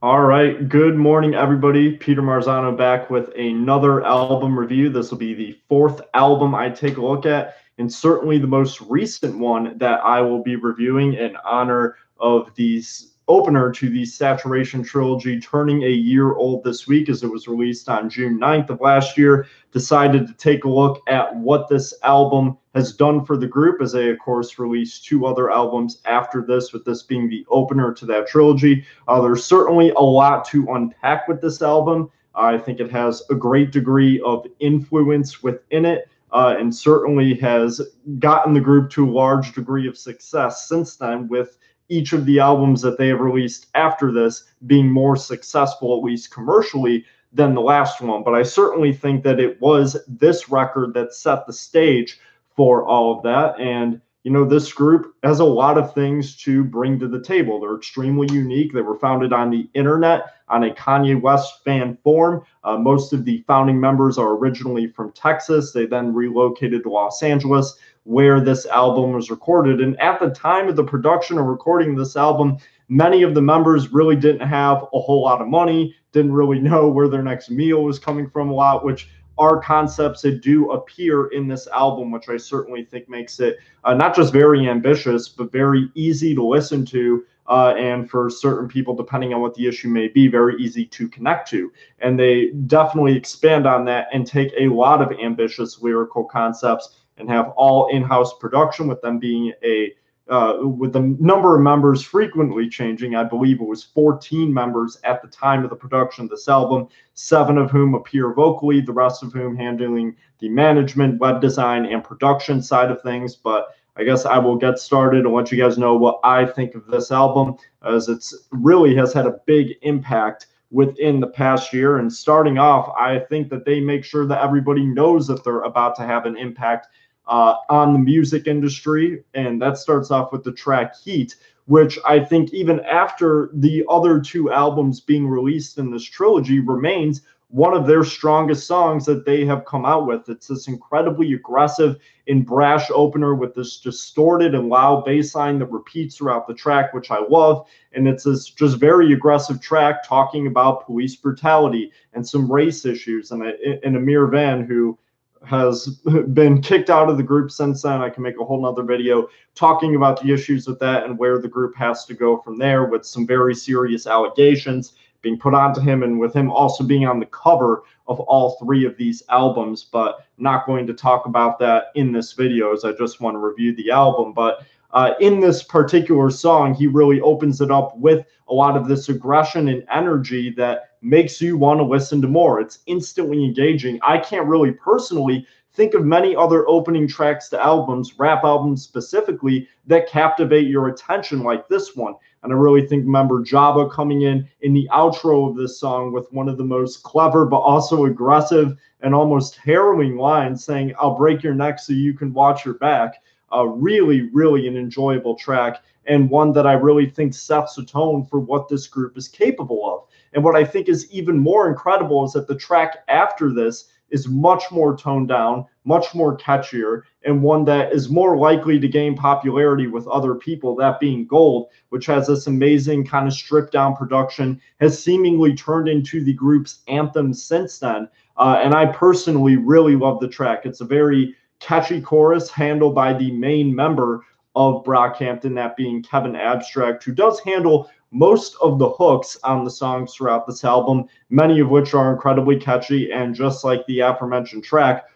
All right, good morning, everybody. Peter Marzano back with another album review. This will be the fourth album I take a look at, and certainly the most recent one that I will be reviewing in honor of the opener to the Saturation trilogy, turning a year old this week as it was released on June 9th of last year. Decided to take a look at what this album has done for the group, as they, of course, released two other albums after this, with this being the opener to that trilogy. There's certainly a lot to unpack with this album. I think it has a great degree of influence within it, and certainly has gotten the group to a large degree of success since then, with each of the albums that they have released after this being more successful, at least commercially, than the last one. But I certainly think that it was this record that set the stage for all of that. And this group has a lot of things to bring to the table. They're extremely unique. They were founded on the internet on a Kanye West fan forum. Most of the founding members are originally from Texas. They then relocated to Los Angeles, where this album was recorded. And at the time of the production or recording of this album, many of the members really didn't have a whole lot of money, didn't really know where their next meal was coming from a lot, which are concepts that do appear in this album, which I certainly think makes it not just very ambitious, but very easy to listen to. And for certain people, depending on what the issue may be, very easy to connect to. And they definitely expand on that and take a lot of ambitious lyrical concepts and have all in-house production, with them being with the number of members frequently changing. I believe it was 14 members at the time of the production of this album, 7 of whom appear vocally, the rest of whom handling the management, web design, and production side of things. But I guess I will get started and let you guys know what I think of this album, as it's really has had a big impact within the past year. And starting off, I think that they make sure that everybody knows that they're about to have an impact on the music industry. And that starts off with the track Heat, which I think even after the other two albums being released in this trilogy remains one of their strongest songs that they have come out with. It's this incredibly aggressive and brash opener with this distorted and loud bass line that repeats throughout the track, which I love. And it's this just very aggressive track talking about police brutality and some race issues. And Amir Van, who has been kicked out of the group since then. I can make a whole nother video talking about the issues with that and where the group has to go from there, with some very serious allegations being put onto him, and with him also being on the cover of all 3 of these albums. But I'm not going to talk about that in this video, as I just want to review the album. But in this particular song, he really opens it up with a lot of this aggression and energy that makes you want to listen to more. It's instantly engaging. I can't really personally think of many other opening tracks to albums, rap albums specifically, that captivate your attention like this one. And I really think member Jabba coming in the outro of this song with one of the most clever but also aggressive and almost harrowing lines, saying, "I'll break your neck so you can watch your back." Really, really an enjoyable track, and one that I really think sets the tone for what this group is capable of. And what I think is even more incredible is that the track after this is much more toned down, much more catchier, and one that is more likely to gain popularity with other people, that being Gold, which has this amazing kind of stripped down production, has seemingly turned into the group's anthem since then. And I personally really love the track. It's a very catchy chorus handled by the main member of Brockhampton, that being Kevin Abstract, who does handle most of the hooks on the songs throughout this album, many of which are incredibly catchy, and just like the aforementioned track,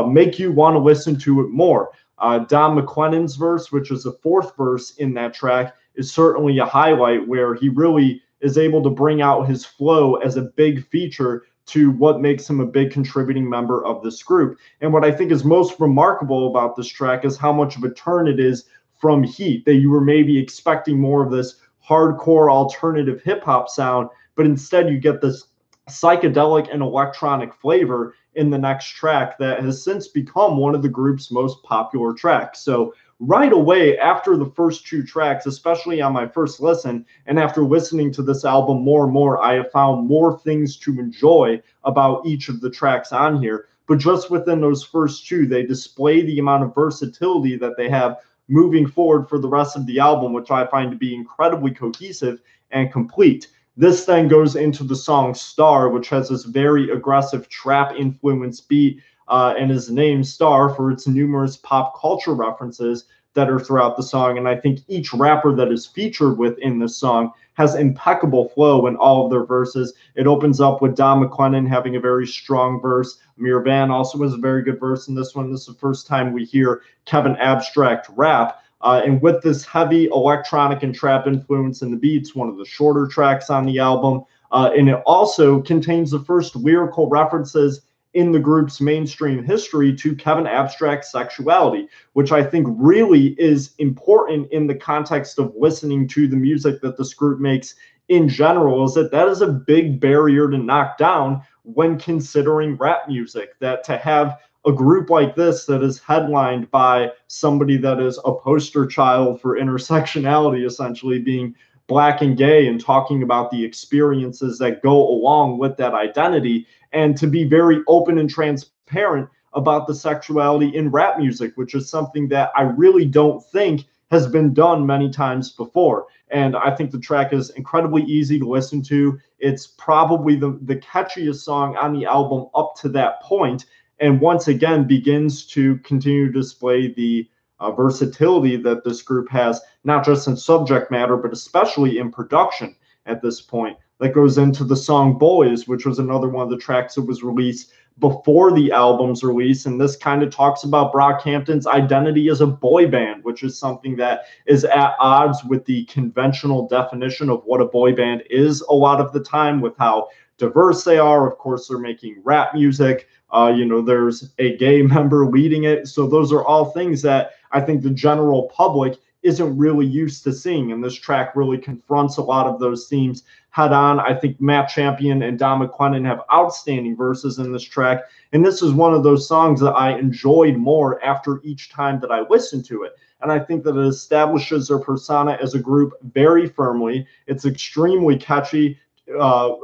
make you want to listen to it more. Don McLennan's verse, which is the 4th verse in that track, is certainly a highlight, where he really is able to bring out his flow as a big feature to what makes him a big contributing member of this group. And what I think is most remarkable about this track is how much of a turn it is from Heat, that you were maybe expecting more of this hardcore alternative hip-hop sound, but instead you get this psychedelic and electronic flavor in the next track that has since become one of the group's most popular tracks. So right away after the first 2 tracks, especially on my first listen, and after listening to this album more and more, I have found more things to enjoy about each of the tracks on here. But just within those first 2, they display the amount of versatility that they have moving forward for the rest of the album, which I find to be incredibly cohesive and complete. This then goes into the song Star, which has this very aggressive trap influence beat, and is named Star for its numerous pop culture references that are throughout the song. And I think each rapper that is featured within this song has impeccable flow in all of their verses. It opens up with Don McLennan having a very strong verse. Amir Van also has a very good verse in this one. This is the first time we hear Kevin Abstract rap. And with this heavy electronic and trap influence in the beats, one of the shorter tracks on the album. And it also contains the first lyrical references in the group's mainstream history to Kevin Abstract's sexuality, which I think really is important in the context of listening to the music that this group makes in general, is that is a big barrier to knock down when considering rap music, that to have a group like this that is headlined by somebody that is a poster child for intersectionality, essentially being Black and gay and talking about the experiences that go along with that identity, and to be very open and transparent about the sexuality in rap music, which is something that I really don't think has been done many times before. And I think the track is incredibly easy to listen to. It's probably the catchiest song on the album up to that point, and once again begins to continue to display the versatility that this group has, not just in subject matter, but especially in production at this point. That goes into the song Boys, which was another one of the tracks that was released before the album's release. And this kind of talks about Brockhampton's identity as a boy band, which is something that is at odds with the conventional definition of what a boy band is a lot of the time, with how diverse they are. Of course, they're making rap music. There's a gay member leading it. So those are all things that I think the general public isn't really used to seeing. And this track really confronts a lot of those themes head on. I think Matt Champion and Don McLennan have outstanding verses in this track. And this is one of those songs that I enjoyed more after each time that I listened to it. And I think that it establishes their persona as a group very firmly. It's extremely catchy,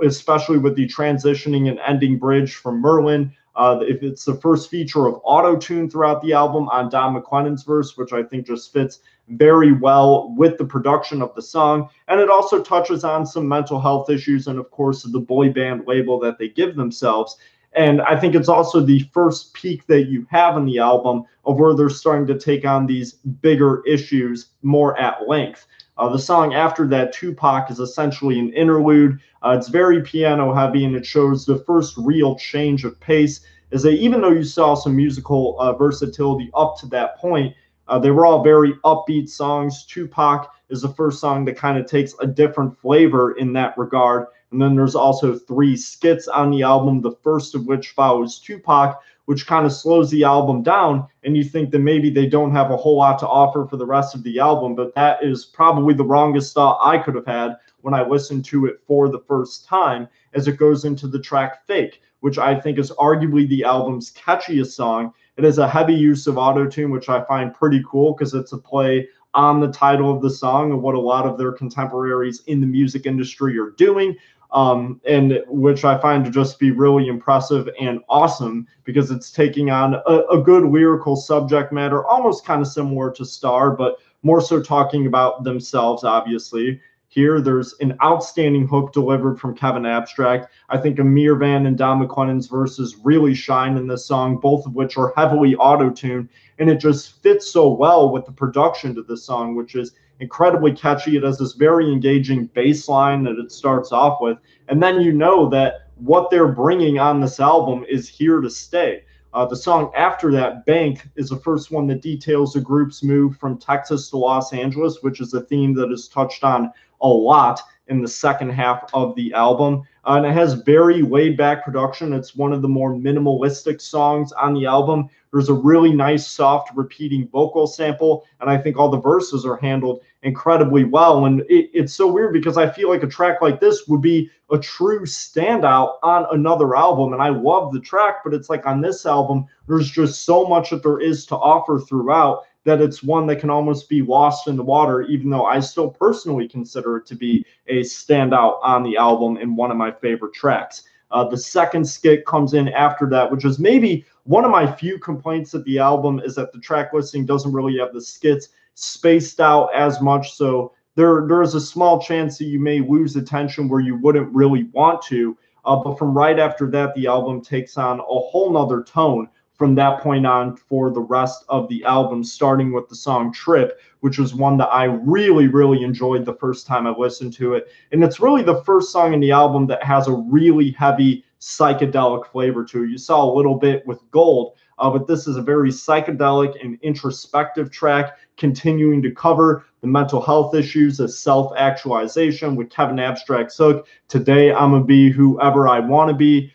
especially with the transitioning and ending bridge from Merlin. If it's the first feature of auto-tune throughout the album on Don McLennan's verse, which I think just fits very well with the production of the song. And it also touches on some mental health issues and, of course, the boy band label that they give themselves. And I think it's also the first peak that you have in the album of where they're starting to take on these bigger issues more at length. The song after that, Tupac, is essentially an interlude. It's very piano heavy, and it shows the first real change of pace, is that even though you saw some musical versatility up to that point, they were all very upbeat songs. Tupac is the first song that kind of takes a different flavor in that regard. And then there's also 3 skits on the album, the first of which follows Tupac, which kind of slows the album down, and you think that maybe they don't have a whole lot to offer for the rest of the album, but that is probably the wrongest thought I could have had when I listened to it for the first time, as it goes into the track Fake, which I think is arguably the album's catchiest song. It has a heavy use of auto-tune, which I find pretty cool because it's a play on the title of the song and what a lot of their contemporaries in the music industry are doing. And which I find to just be really impressive and awesome, because it's taking on a good lyrical subject matter, almost kind of similar to Star, but more so talking about themselves, obviously. Here, there's an outstanding hook delivered from Kevin Abstract. I think Amir Van and Don McLennan's verses really shine in this song, both of which are heavily auto-tuned, and it just fits so well with the production to this song, which is incredibly catchy. It has this very engaging bass line that it starts off with, and then you know that what they're bringing on this album is here to stay. The song after that, Bank, is the first one that details the group's move from Texas to Los Angeles, which is a theme that is touched on a lot in the second half of the album. And it has very laid-back production. It's one of the more minimalistic songs on the album. There's a really nice, soft, repeating vocal sample, and I think all the verses are handled incredibly well. And it's so weird because I feel like a track like this would be a true standout on another album, and I love the track, but it's like on this album, there's just so much that there is to offer throughout that it's one that can almost be lost in the water, even though I still personally consider it to be a standout on the album and one of my favorite tracks. The second skit comes in after that, which is maybe one of my few complaints at the album, is that the track listing doesn't really have the skits spaced out as much. So there is a small chance that you may lose attention where you wouldn't really want to. But from right after that, the album takes on a whole nother tone from that point on for the rest of the album, starting with the song Trip, which was one that I really, really enjoyed the first time I listened to it. And it's really the first song in the album that has a really heavy psychedelic flavor to it. You saw a little bit with Gold, but this is a very psychedelic and introspective track, continuing to cover the mental health issues of self-actualization with Kevin Abstract's hook, Today I'm gonna be whoever I want to be.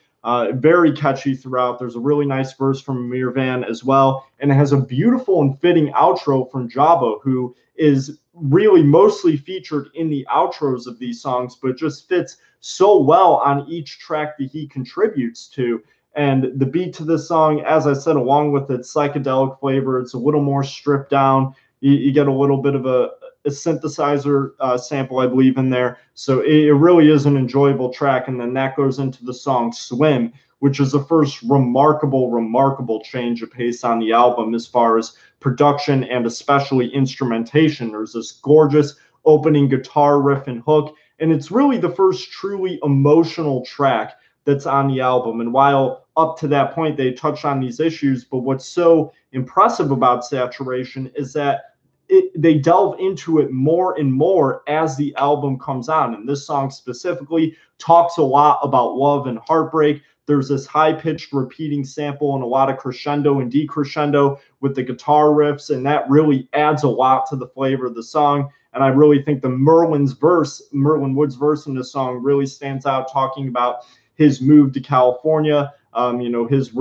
Very catchy throughout. There's a really nice verse from Amir Van as well, and it has a beautiful and fitting outro from Jabba, who is really mostly featured in the outros of these songs, but just fits so well on each track that he contributes to. And the beat to this song, as I said, along with its psychedelic flavor, it's a little more stripped down. You get a little bit of a synthesizer sample, I believe, in there. So it really is an enjoyable track. And then that goes into the song Swim, which is the first remarkable change of pace on the album as far as production and especially instrumentation. There's this gorgeous opening guitar riff and hook, and it's really the first truly emotional track that's on the album. And while up to that point they touched on these issues, but what's so impressive about Saturation is that they delve into it more and more as the album comes on. And this song specifically talks a lot about love and heartbreak. There's this high-pitched repeating sample and a lot of crescendo and decrescendo with the guitar riffs, and that really adds a lot to the flavor of the song. And I really think the Merlin Wood's verse in this song really stands out, talking about his move to California, his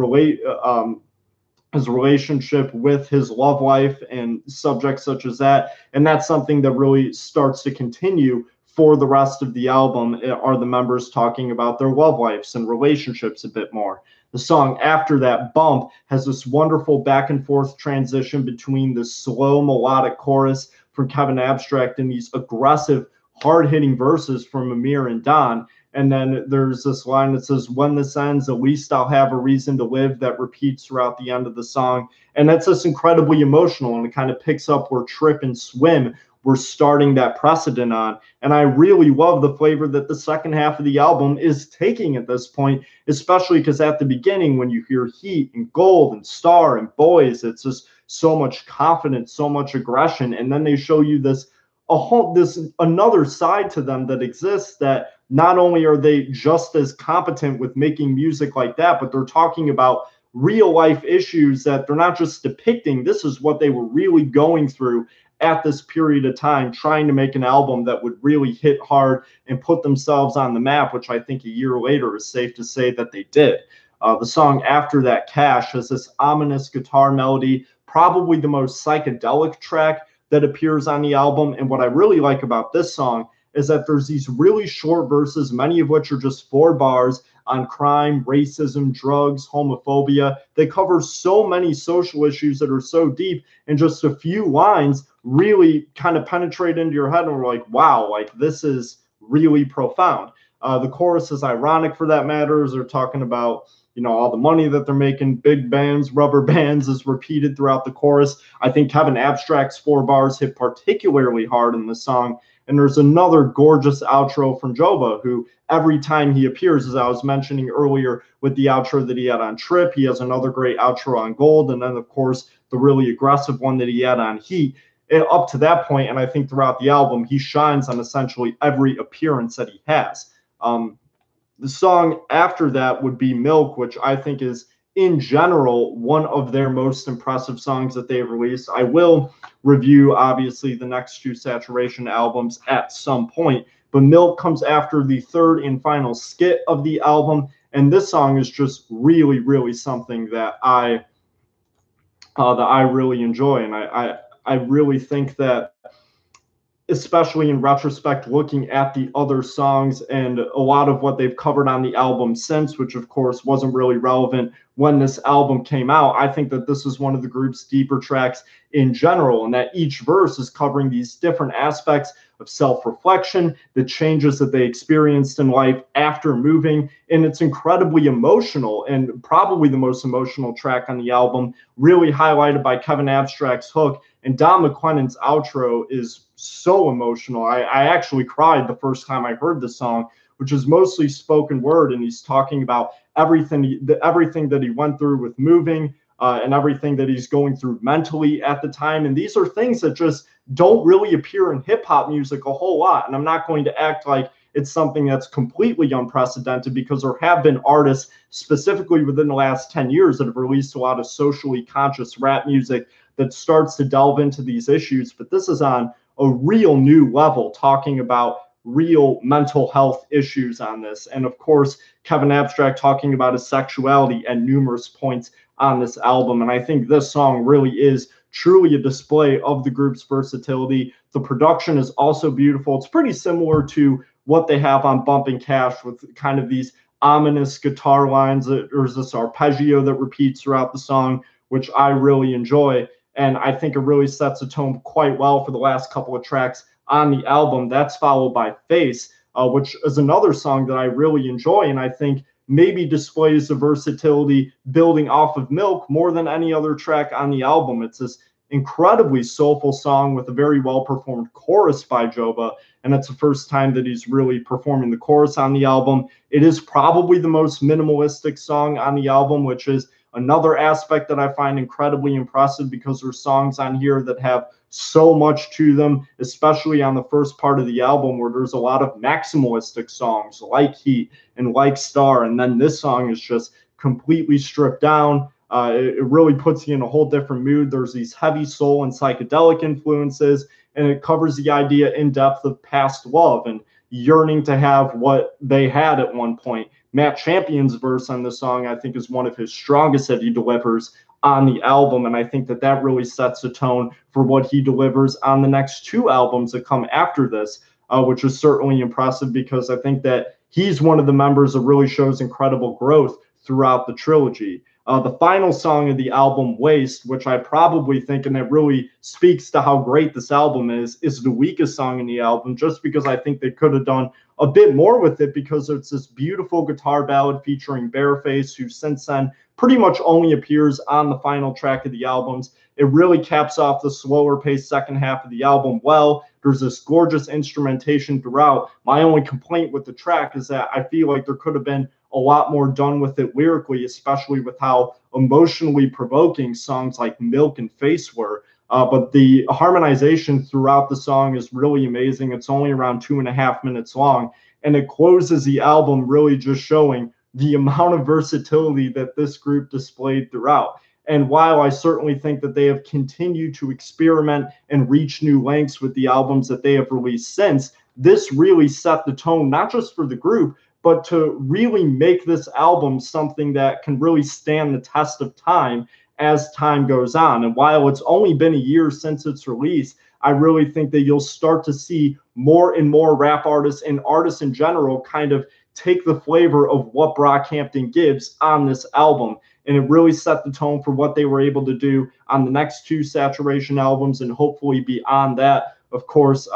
relationship with his love life and subjects such as that. And that's something that really starts to continue for the rest of the album, are the members talking about their love lives and relationships a bit more. The song after that, Bump, has this wonderful back and forth transition between the slow melodic chorus from Kevin Abstract and these aggressive, hard-hitting verses from Amir and Don. And then there's this line that says, when this ends, at least I'll have a reason to live, that repeats throughout the end of the song. And that's just incredibly emotional, and it kind of picks up where Trip and Swim were starting that precedent on. And I really love the flavor that the second half of the album is taking at this point, especially because at the beginning, when you hear Heat and Gold and Star and Boys, it's just so much confidence, so much aggression. And then they show you this another side to them that exists, that not only are they just as competent with making music like that, but they're talking about real life issues that they're not just depicting. This is what they were really going through at this period of time, trying to make an album that would really hit hard and put themselves on the map, which I think a year later is safe to say that they did. The song after that, Cash, has this ominous guitar melody, probably the most psychedelic track that appears on the album. And what I really like about this song is that there's these really short verses, many of which are just 4 bars on crime, racism, drugs, homophobia. They cover so many social issues that are so deep, and just a few lines really kind of penetrate into your head, and we're like, wow, like this is really profound. The chorus is ironic for that matter, as they're talking about, all the money that they're making, big bands, rubber bands, is repeated throughout the chorus. I think Kevin Abstract's 4 bars hit particularly hard in the song. And there's another gorgeous outro from Joba, who every time he appears, as I was mentioning earlier with the outro that he had on Trip, he has another great outro on Gold. And then, of course, the really aggressive one that he had on Heat. And up to that point, and I think throughout the album, he shines on essentially every appearance that he has. The song after that would be Milk, which I think is, in general, one of their most impressive songs that they've released. I will review, obviously, the next 2 Saturation albums at some point, but Milk comes after the third and final skit of the album, and this song is just really, really something that I really enjoy, and I really think that, especially in retrospect, looking at the other songs and a lot of what they've covered on the album since, which of course wasn't really relevant when this album came out. I think that this is one of the group's deeper tracks in general, and that each verse is covering these different aspects of self-reflection, the changes that they experienced in life after moving. And it's incredibly emotional, and probably the most emotional track on the album, really highlighted by Kevin Abstract's hook. And Don McLennan's outro is so emotional. I actually cried the first time I heard the song, which is mostly spoken word, and he's talking about everything that he went through with moving, and everything that he's going through mentally at the time. And these are things that just don't really appear in hip hop music a whole lot. And I'm not going to act like it's something that's completely unprecedented, because there have been artists specifically within the last 10 years that have released a lot of socially conscious rap music that starts to delve into these issues. But this is on a real new level, talking about real mental health issues on this. And of course, Kevin Abstract talking about his sexuality at numerous points on this album. And I think this song really is truly a display of the group's versatility. The production is also beautiful. It's pretty similar to what they have on Bumpin' Cash, with kind of these ominous guitar lines. There's this arpeggio that repeats throughout the song, which I really enjoy. And I think it really sets a tone quite well for the last couple of tracks on the album. That's followed by Face, which is another song that I really enjoy, and I think maybe displays the versatility building off of Milk more than any other track on the album. It's this incredibly soulful song with a very well performed chorus by Joba, and it's the first time that he's really performing the chorus on the album. It is probably the most minimalistic song on the album, which is another aspect that I find incredibly impressive, because there's songs on here that have so much to them, especially on the first part of the album, where there's a lot of maximalistic songs like Heat and like Star. And then this song is just completely stripped down. It really puts you in a whole different mood. There's these heavy soul and psychedelic influences, and it covers the idea in depth of past love and yearning to have what they had at one point. Matt Champion's verse on the song, I think, is one of his strongest that he delivers on the album, and I think that that really sets the tone for what he delivers on the next two albums that come after this, which is certainly impressive, because I think that he's one of the members that really shows incredible growth throughout the trilogy. The final song of the album, Waste, which I probably think, and it really speaks to how great this album is the weakest song in the album, just because I think they could have done a bit more with it, because it's this beautiful guitar ballad featuring Bareface, who since then pretty much only appears on the final track of the albums. It really caps off the slower paced second half of the album well. There's this gorgeous instrumentation throughout. My only complaint with the track is that I feel like there could have been a lot more done with it lyrically, especially with how emotionally provoking songs like Milk and Face were. But the harmonization throughout the song is really amazing. It's only around 2.5 minutes long, and it closes the album really just showing the amount of versatility that this group displayed throughout. And while I certainly think that they have continued to experiment and reach new lengths with the albums that they have released since, this really set the tone, not just for the group, but to really make this album something that can really stand the test of time as time goes on. And while it's only been a year since its release, I really think that you'll start to see more and more rap artists and artists in general kind of take the flavor of what Brockhampton gives on this album. And it really set the tone for what they were able to do on the next two Saturation albums, and hopefully beyond that. Of course,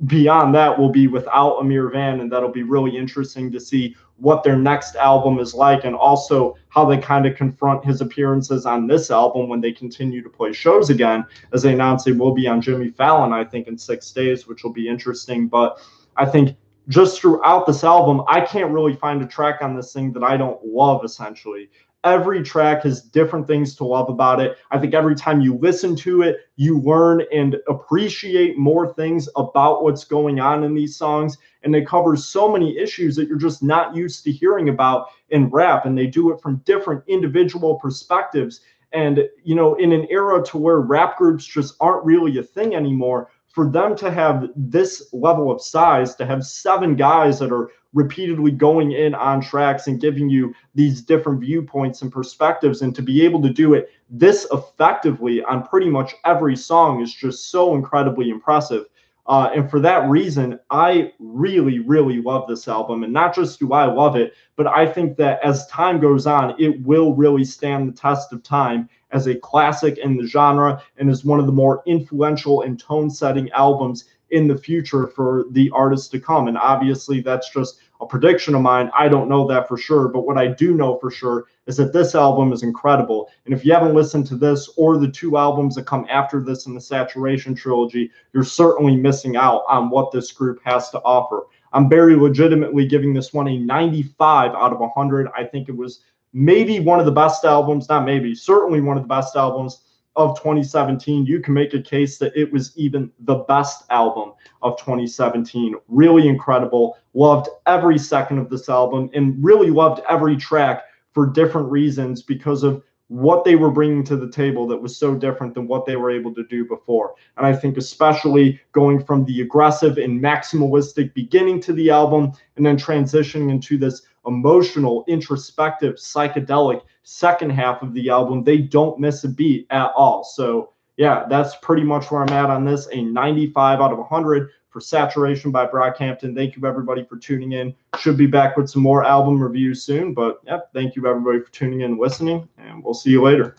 beyond that will be without Amir Van, and that'll be really interesting to see what their next album is like, and also how they kind of confront his appearances on this album when they continue to play shows again, as they announced they will be on Jimmy Fallon, I think, in 6 days, which will be interesting. But I think just throughout this album, I can't really find a track on this thing that I don't love, essentially. Every track has different things to love about it. I think every time you listen to it, you learn and appreciate more things about what's going on in these songs. And they cover so many issues that you're just not used to hearing about in rap. And they do it from different individual perspectives. And, you know, in an era to where rap groups just aren't really a thing anymore, for them to have this level of size, to have 7 guys that are repeatedly going in on tracks and giving you these different viewpoints and perspectives, and to be able to do it this effectively on pretty much every song is just so incredibly impressive. And for that reason, I really, really love this album. And not just do I love it, but I think that as time goes on, it will really stand the test of time as a classic in the genre and is one of the more influential and tone-setting albums in the future for the artists to come. And obviously, that's just a prediction of mine. I don't know that for sure, but what I do know for sure is that this album is incredible. And if you haven't listened to this or the two albums that come after this in the Saturation trilogy, you're certainly missing out on what this group has to offer. I'm very legitimately giving this one a 95 out of 100. I think it was maybe one of the best albums, not maybe, certainly one of the best albums of 2017. You can make a case that it was even the best album of 2017. Really incredible. Loved every second of this album and really loved every track for different reasons because of what they were bringing to the table that was so different than what they were able to do before. And I think especially going from the aggressive and maximalistic beginning to the album and then transitioning into this emotional, introspective, psychedelic second half of the album, they don't miss a beat at all. So yeah, that's pretty much where I'm at on this, a 95 out of 100 for Saturation by Brockhampton. Thank you everybody for tuning in. Should be back with some more album reviews soon, but yeah, thank you everybody for tuning in and listening, and we'll see you later.